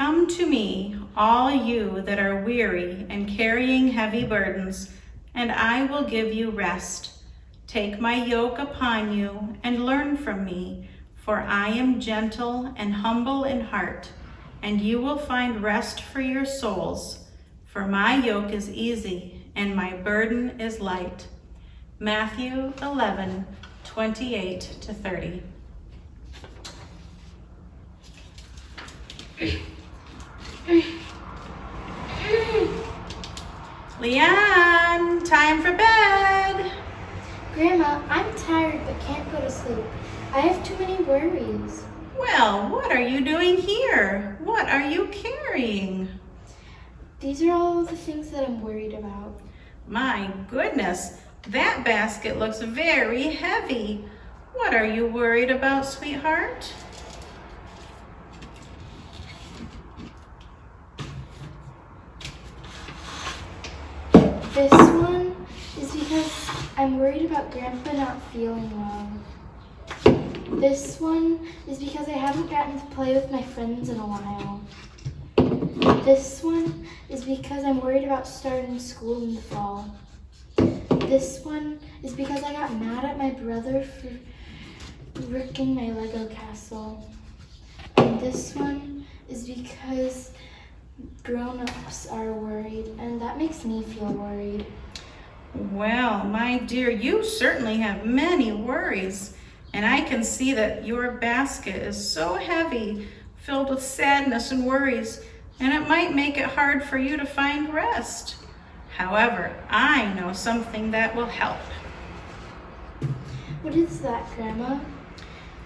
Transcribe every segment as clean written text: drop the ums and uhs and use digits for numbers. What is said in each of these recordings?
Come to me, all you that are weary and carrying heavy burdens, and I will give you rest. Take my yoke upon you and learn from me, for I am gentle and humble in heart, and you will find rest for your souls. For my yoke is easy and my burden is light. Matthew 11:28-30. Leanne, time for bed. Grandma, I'm tired but can't go to sleep. I have too many worries. Well, what are you doing here? What are you carrying? These are all the things that I'm worried about. My goodness, that basket looks very heavy. What are you worried about, sweetheart? This one is because I'm worried about Grandpa not feeling well. This one is because I haven't gotten to play with my friends in a while. This one is because I'm worried about starting school in the fall. This one is because I got mad at my brother for wrecking my Lego castle. And this one is because grown-ups are worried, and that makes me feel worried. Well, my dear, you certainly have many worries, and I can see that your basket is so heavy, filled with sadness and worries, and it might make it hard for you to find rest. However, I know something that will help. What is that, Grandma?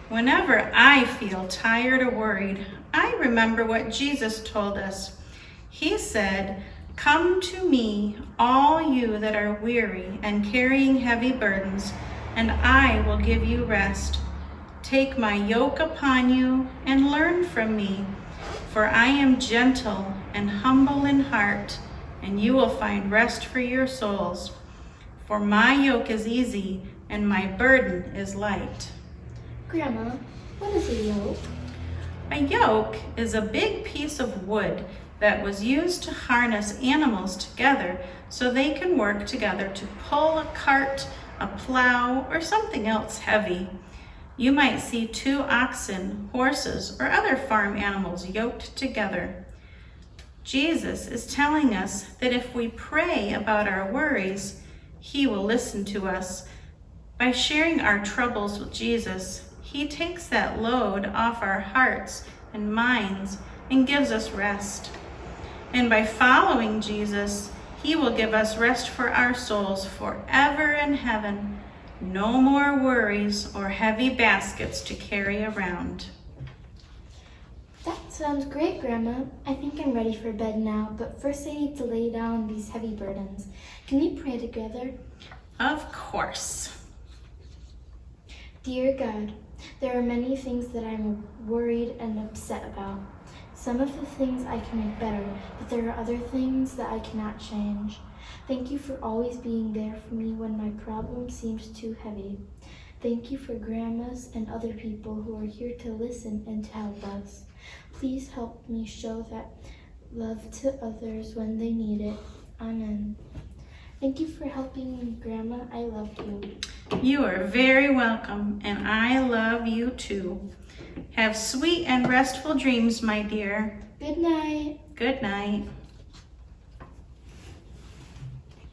Whenever I feel tired or worried, I remember what Jesus told us. He said, "Come to me, all you that are weary and carrying heavy burdens, and I will give you rest. Take my yoke upon you and learn from me, for I am gentle and humble in heart, and you will find rest for your souls. For my yoke is easy and my burden is light." Grandma, what is a yoke? A yoke is a big piece of wood that was used to harness animals together so they can work together to pull a cart, a plow, or something else heavy. You might see 2 oxen, horses, or other farm animals yoked together. Jesus is telling us that if we pray about our worries, He will listen to us. By sharing our troubles with Jesus, He takes that load off our hearts and minds and gives us rest. And by following Jesus, He will give us rest for our souls forever in heaven. No more worries or heavy baskets to carry around. That sounds great, Grandma. I think I'm ready for bed now, but first I need to lay down these heavy burdens. Can we pray together? Of course. Dear God, there are many things that I'm worried and upset about. Some of the things I can make better, but there are other things that I cannot change. Thank you for always being there for me when my problem seems too heavy. Thank you for grandmas and other people who are here to listen and to help us. Please help me show that love to others when they need it. Amen. Thank you for helping me, Grandma. I love you. You are very welcome, and I love you too. Have sweet and restful dreams, my dear. Good night. Good night.